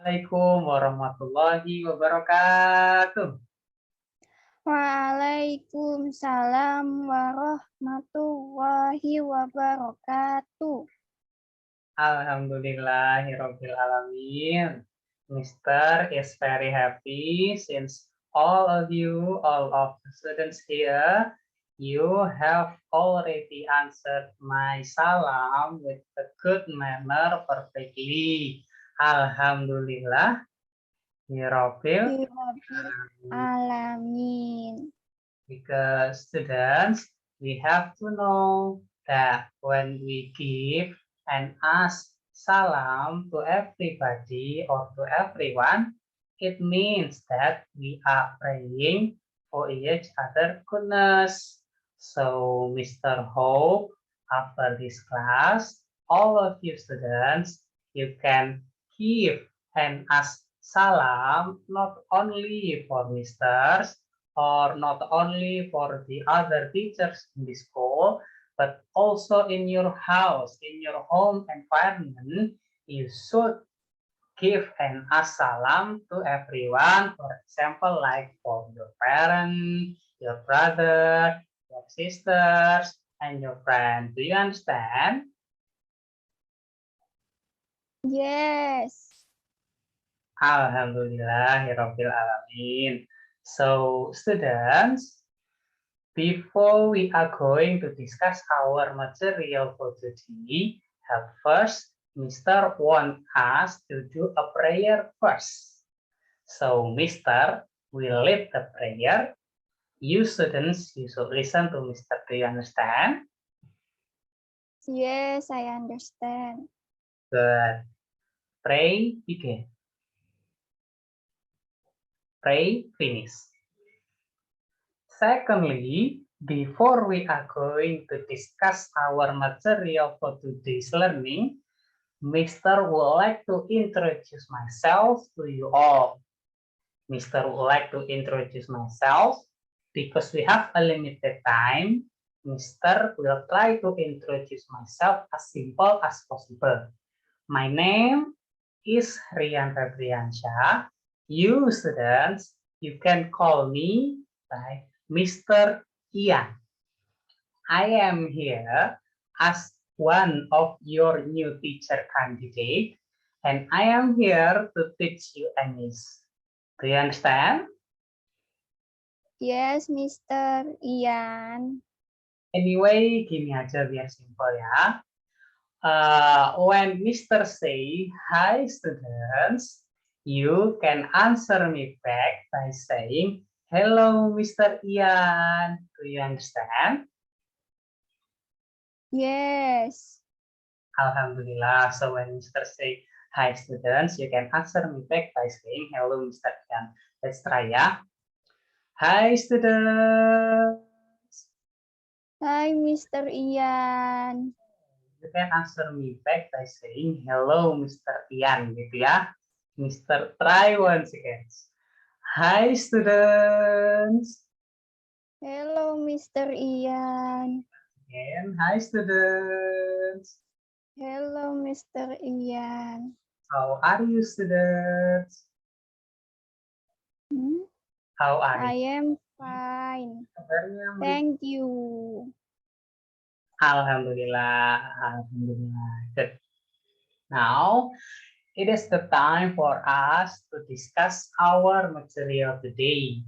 Assalamualaikum warahmatullahi wabarakatuh. Waalaikumsalam warahmatullahi wabarakatuh. Alhamdulillahirabbil alamin. Mister is very happy since all of the students here, you have already answered my salam with a good manner perfectly. Alhamdulillah. Hirabbil Alamin. Because students, we have to know that when we give and ask salam to everybody or to everyone, it means that we are praying for each other goodness. So, Mr. Hope, after this class, all of you students, you can give and ask salam not only for misters, or not only for the other teachers in the school, but also in your house, in your home environment, you should give an assalam to everyone. For example, like for your parents, your brother, your sisters, and your friend. Do you understand? Yes. Alhamdulillahirabbil alamin. So, students, before we are going to discuss our material for today, at first, Mr. want us to do a prayer first. So, Mr. will lead the prayer. You students, you should listen to Mr. Do you understand? Yes, I understand. Good. Pray, begin. Pray, finish. Secondly, before we are going to discuss our material for today's learning, Mr. would like to introduce myself to you all. Mr. would like to introduce myself because we have a limited time. Mr. will try to introduce myself as simple as possible. My name is Rian Febriansyah. You students, you can call me by Mr. Ian. I am here as one of your new teacher candidate, and I am here to teach you English. Do you understand? Yes, Mr. Ian. Anyway, gini aja biar simple ya. When Mr. say, hi students, you can answer me back by saying, hello Mr. Ian. Do you understand? Yes. Alhamdulillah. So when Mr. say, hi students, you can answer me back by saying, hello Mr. Ian. Let's try ya. Hi students. Hi, Mr. Ian. You can answer me back by saying, hello Mr. Ian, gitu ya. Mr. Try once again. Hi students. Hello, Mr. Ian. Again, hi students. Hello, Mr. Ian. How are you students? How are I you? am fine. Thank you. Alhamdulillah. Alhamdulillah. Good. Now, it is the time for us to discuss our material today.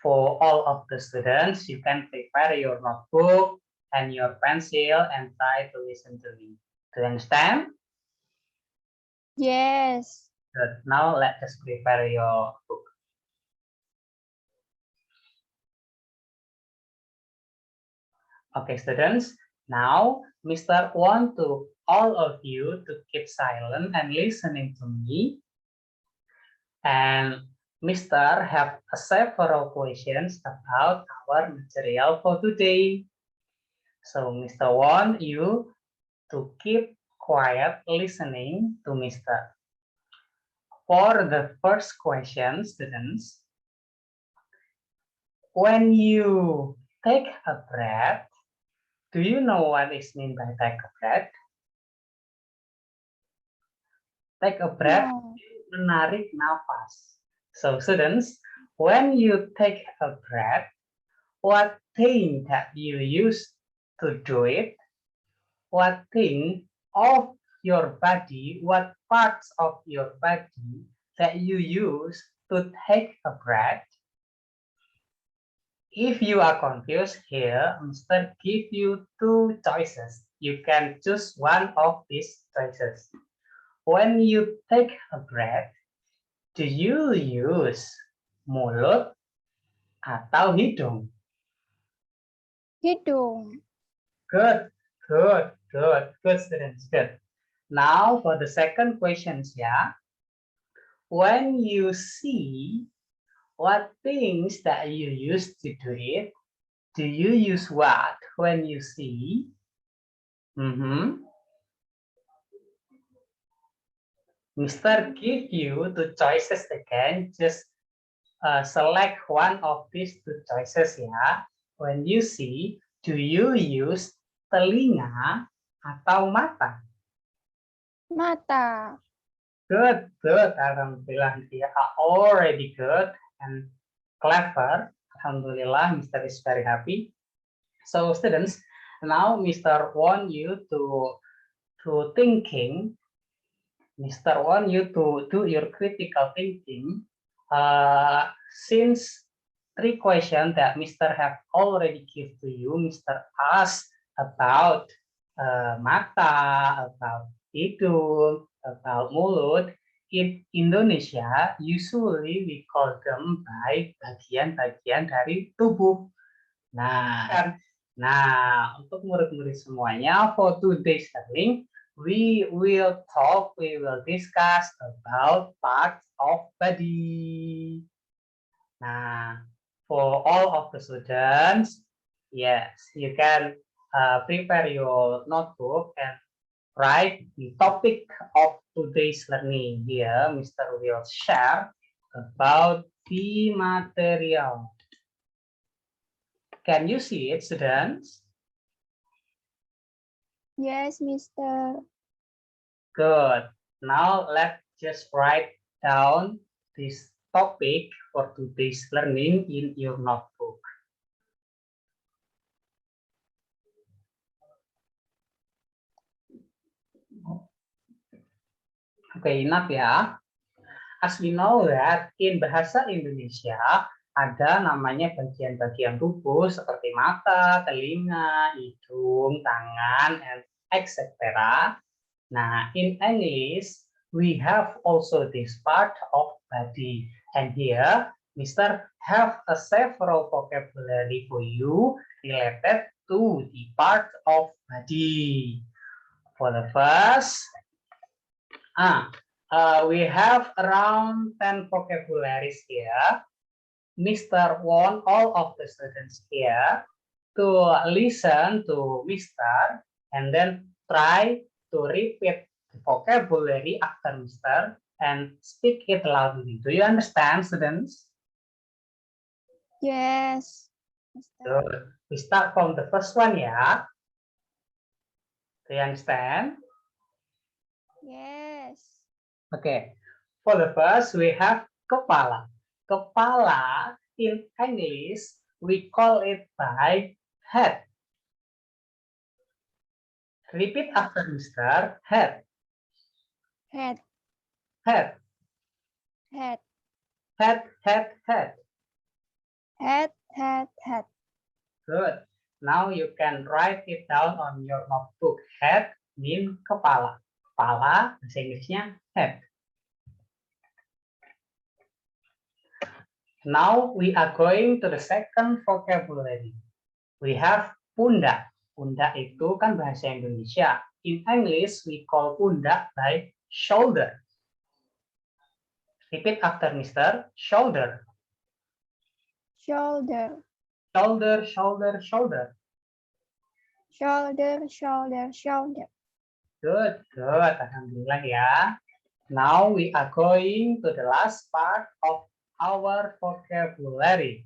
For all of the students, you can prepare your notebook and your pencil and try to listen to me. Do you understand? Yes. Good. Now let us prepare your book. Okay, students. Now, Mr. want to all of you to keep silent and listening to me. And Mr. have several questions about our material for today. So Mr. want you to keep quiet listening to Mr. For the first question, students, when you take a breath, do you know what is mean by take a breath? Take a breath No. menarik nafas. So students, when you take a breath, what thing that you use to do it? What thing of your body, what parts of your body that you use to take a breath? If you are confused here, Mr. give you two choices. You can choose one of these choices. When you take a breath, do you use mulut atau hidung? Hidung. Good, students, good. Now for the second questions, yeah. When you see what things that you use to do it, do you use what when you see? Mr. give you two choices again. Just select one of these two choices ya. When you see, do you use telinga atau mata? Mata. Good. Alhamdulillah, you are already good and clever. Alhamdulillah, Mr. is very happy. So students, now Mr. want you to thinking. Mr. want you to do your critical thinking. Since three questions that Mr. have already give to you, Mr. asked about mata, about hidung, about mulut. In Indonesia, usually we call them by bagian-bagian dari tubuh. Nah, untuk murid-murid semuanya, for today's learning, we will discuss about parts of body. Nah, for all of the students, yes, you can prepare your notebook and write the topic of today's learning. Here, Mr. will share about the material. Can you see it, students? Yes, Mister. Good. Now let's just write down this topic for today's learning in your notebook. Okay, enough ya. As we know that in bahasa Indonesia ada namanya bagian-bagian tubuh seperti mata, telinga, hidung, tangan, and etc. Nah, in English, we have also this part of body. And here, Mr. have a several vocabulary for you related to the part of body. For the first, we have around 10 vocabularies here. Mr. want all of the students here to listen to Mr. and then try to repeat the vocabulary after Mr. and speak it loudly. Do you understand, students? Yes. Mister. Good. We start from the first one, yeah? Do you understand? Yes. Okay. For the first, we have kepala. Kepala in English, we call it by head. Repeat after Mr. Head. Head. Head. Head. Head, head, head. Head. Head. Head. Good. Now you can write it down on your notebook. Head mean kepala. Kepala, bahasa Inggrisnya head. Now we are going to the second vocabulary. We have pundak. Pundak itu kan bahasa Indonesia. In English, we call pundak by shoulder. Repeat after Mr. Shoulder. Shoulder. Shoulder, shoulder, shoulder. Shoulder. Shoulder. Shoulder. Good, good. Alhamdulillah ya. Now we are going to the last part of our vocabulary.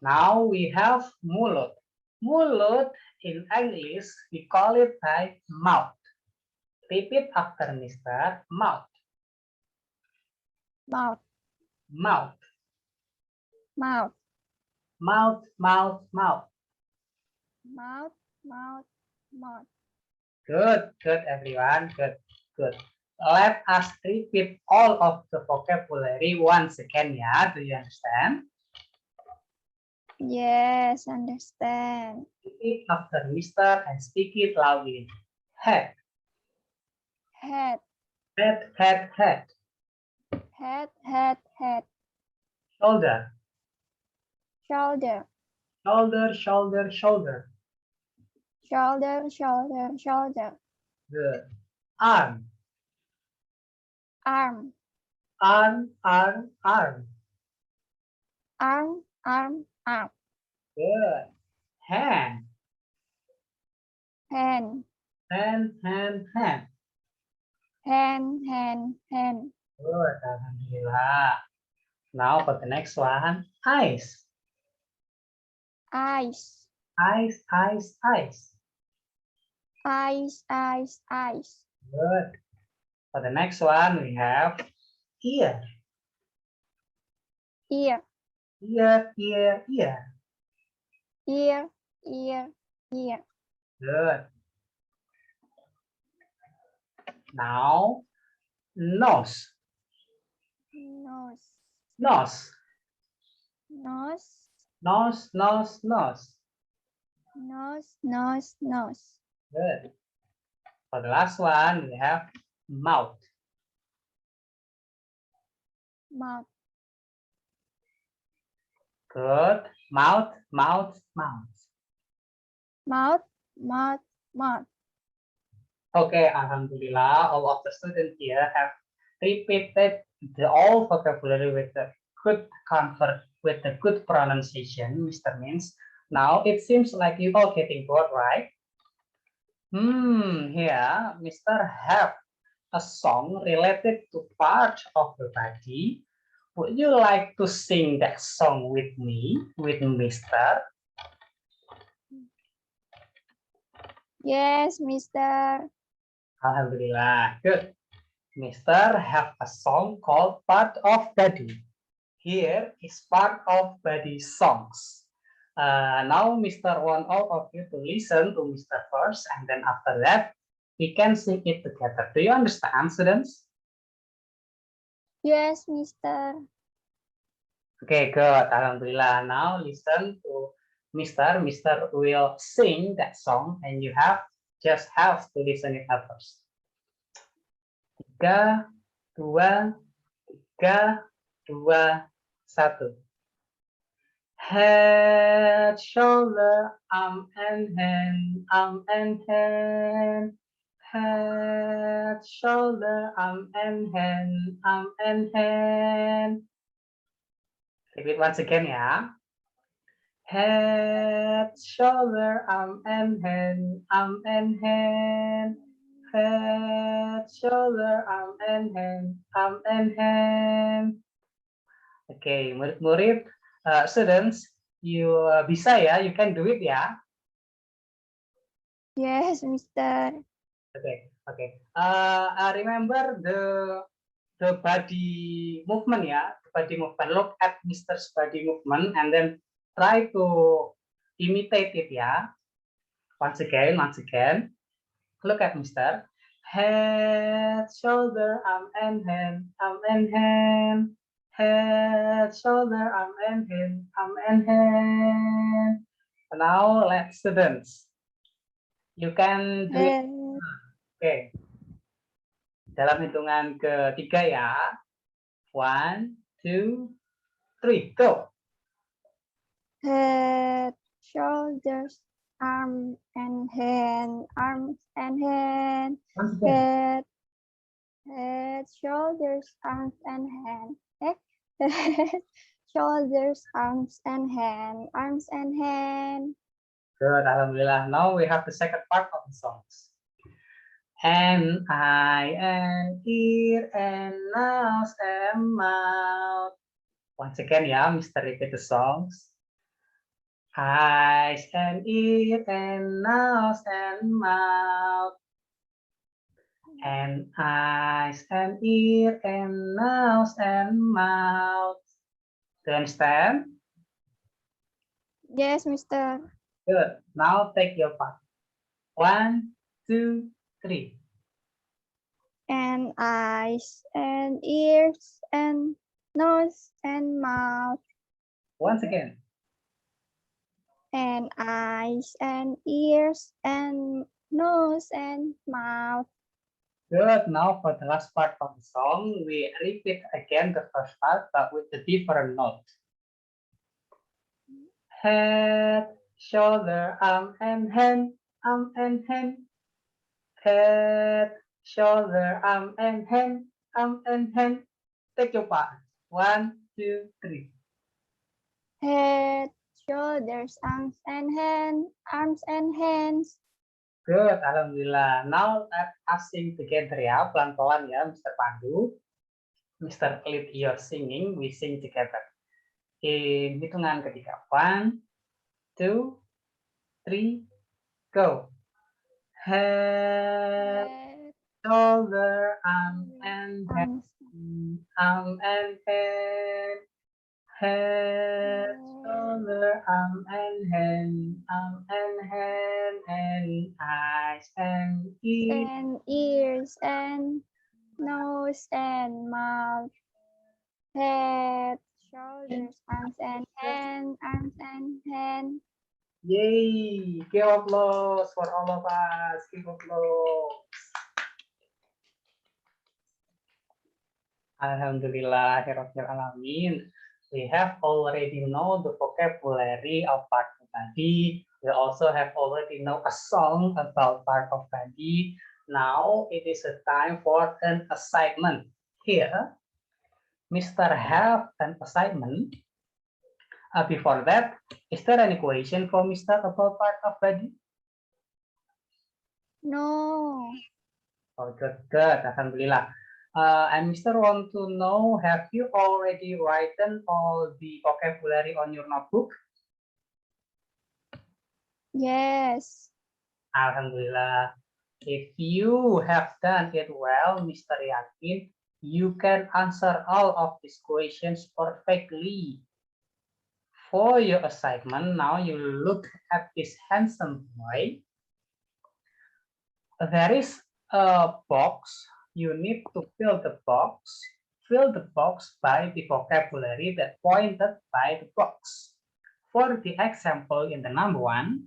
Now we have mulut. Mulut in English, we call it by mouth. Repeat after Mr. Mouth. mouth, Mouth. mouth, Mouth, mouth, mouth. mouth, mouth, mouth. Good, good, everyone. Good, good. Let us repeat all of the vocabulary once again, yeah. Do you understand? Yes, understand. Repeat after Mr. and speak it loudly. Head, Head, head, head, head. head, head, head. Shoulder, Shoulder, shoulder, shoulder, shoulder. shoulder, shoulder, shoulder. Good. Arm, Arm, arm, arm, arm. arm, arm, arm. Good. Hand, Hand, hand, hand, hand. hand, hand, hand. Good. Alhamdulillah. Now for the next one, eyes. Eyes, Eyes, eyes, eyes. eyes, eyes, eyes. Good. For the next one, we have ear. Ear, Ear, ear, ear. ear, ear, ear. Good. Now, nose. Nose, Nose. nose, Nose, nose, nose. nose, nose, nose. Good. For the last one, we have mouth. Mouth, Good. Mouth, mouth, mouth. mouth, mouth, mouth. Okay, Alhamdulillah, all of the students here have repeated the all vocabulary with the good pronunciation, Mr. Means. Now it seems like you all getting bored, right? Here, Mr. have a song related to part of the body. Would you like to sing that song with me, with Mr.? Yes, Mister. Alhamdulillah, good. Mr. have a song called Part of Body. Here is part of body songs. Now Mr. want all of you to listen to Mr. first, and then after that, we can sing it together. Do you understand, students? Yes, Mister. Okay, good. Alhamdulillah. Now listen to Mr. Mr. will sing that song, and you just have to listen it at first. 3, 2, 3, 2, 1. Head, shoulder, arm and hand, arm and hand. Head, shoulder, arm and hand, arm and hand. Repeat once again, ya. Head, shoulder, arm and hand, arm and hand. Head, shoulder, arm and hand, arm and hand. Oke, murid-murid, students, you bisa ya, you can do it ya. Yes, Mister. Okay. Remember the body movement ya, the body movement. Look at Mr.'s body movement and then try to imitate it ya. Once again. Look at Mr. Head, shoulder, arm and hand, arm and hand. Head, shoulder, arm and hand, arm and hand. Now let's students. You can do it. Okay. Dalam hitungan ketiga ya. 1, 2, 3, go. Head, shoulders, arm and hand, arms and hand. Once again. Head, shoulders, arms and hand. Head, shoulders, arms and hand, arms and hand. Good, alhamdulillah. Now we have the second part of the songs. An eye, an ear, and nose, and mouth. Once again, ya, Mr. repeat the songs. Eyes, and ear, and nose, and mouth. and eyes and ear and nose and mouth. Do you understand? Yes, Mister. Good. Now take your part. 1, 2, 3. And eyes and ears and nose and mouth. Once again. And eyes and ears and nose and mouth. Good. Now for the last part of the song, we repeat again the first part, but with a different note. Head, shoulder, arm and hand, arm and hand. Head, shoulder, arm and hand, arm and hand. Take your part. 1, 2, 3. Head, shoulders, arms and hands. Good, alhamdulillah. Now let us sing together ya, pelan-pelan ya, Mr. Pandu. Mr. Lead your singing, we sing together. Hitungan ketiga. 1, 2, 3, go. Head, shoulder, arm and hand, arm and head. Head, shoulder, arm and hand, and eyes and ears. And ears and nose and mouth. Head, shoulders, arms and hand. Yay! Give applause for all of us. Give applause. Alhamdulillah, alamin. We have already know the vocabulary of part of body. We also have already know a song about part of body. Now it is a time for an assignment. Here, Mr. have an assignment. Before that, is there any question for Mr. about part of body? No. Oh, good, good. Alhamdulillah. And Mr. want to know, have you already written all the vocabulary on your notebook? Yes. Alhamdulillah. If you have done it well, Mr. Yakin, you can answer all of these questions perfectly. For your assignment, now you look at this handsome boy. There is a box. You need to fill the box. Fill the box by the vocabulary that pointed by the box. For the example in the number 1,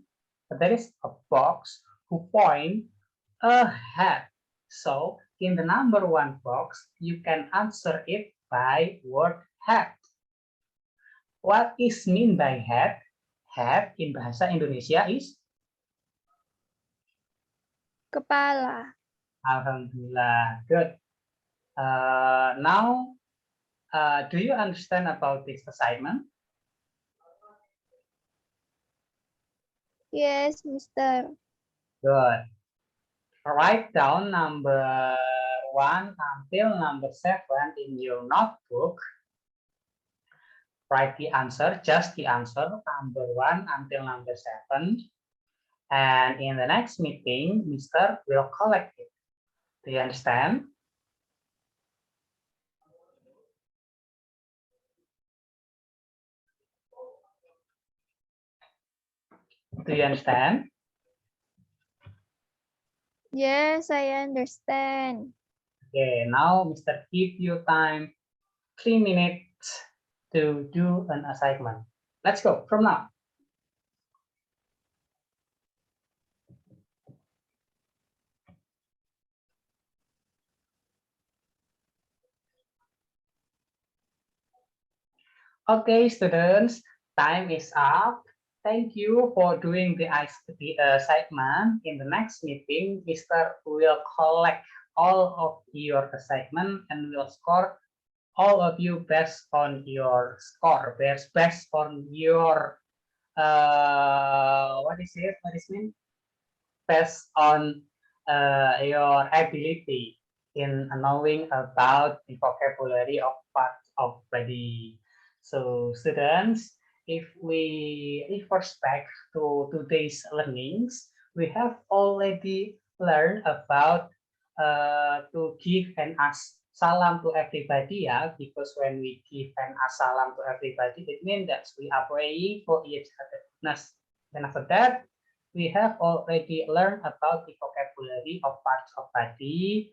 there is a box who point ahead. So in the number 1 box, you can answer it by word head. What is mean by head? Head in bahasa Indonesia is? Kepala. Alhamdulillah, good. Now, do you understand about this assignment? Yes, Mister. Good. Write down number 1 until number 7 in your notebook. Write the answer, just the answer, number 1 until number 7. And in the next meeting, Mr. will collect it. Do you understand? Do you understand? Yes, I understand. Okay, now Mr. give you time 3 minutes to do an assignment. Let's go from now. Okay, students, time is up. Thank you for doing the assignment. In the next meeting, Mr. will collect all of your assignment and will score all of you based on your score, based on your what is it? What is it mean? Based on your ability in knowing about the vocabulary of parts of body. So students, if we reverse back to today's learnings, we have already learned about to give and ask salam to everybody, yeah, because when we give and ask salam to everybody, it means that we are praying for each other. Then after that, we have already learned about the vocabulary of parts of body.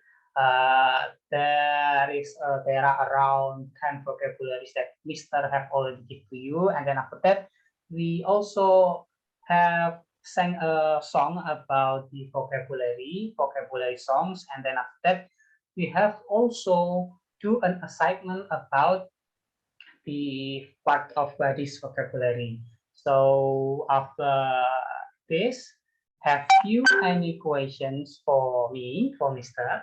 There are around 10 vocabularies that Mr. have already given to you, and then after that, we also have sang a song about the vocabulary songs, and then after that, we have also do an assignment about the part of body's vocabulary. So after this, have you any questions for me, for Mr.?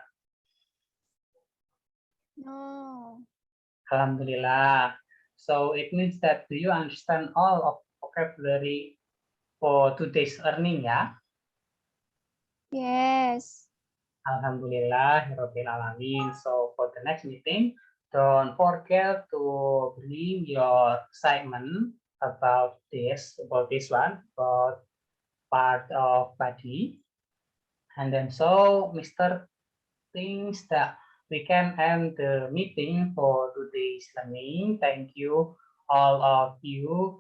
No. Alhamdulillah. So it means that do you understand all of vocabulary for today's learning, ya? Yes. Alhamdulillah, Rabbil Alamin. So for the next meeting, don't forget to bring your assignment about this one, about part of body. And then so Mr. thinks that we can end the meeting for today's learning. Thank you, all of you,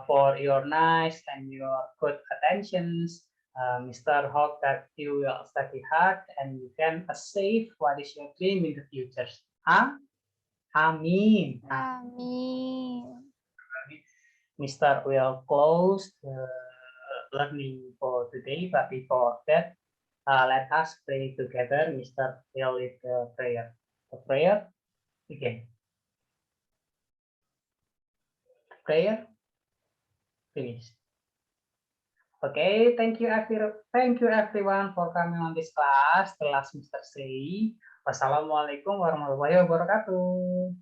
for your nice and your good attentions. Mr. Hope that you will study hard and you can achieve what is your dream in the future. Amin. Amin. Mr. will close the learning for today, but before that, let us pray together. Mr. will lead the prayer. The prayer, begin. Prayer, finish. Okay, thank you everyone for coming on this class. The last Mr. say, wassalamualaikum warahmatullahi wabarakatuh.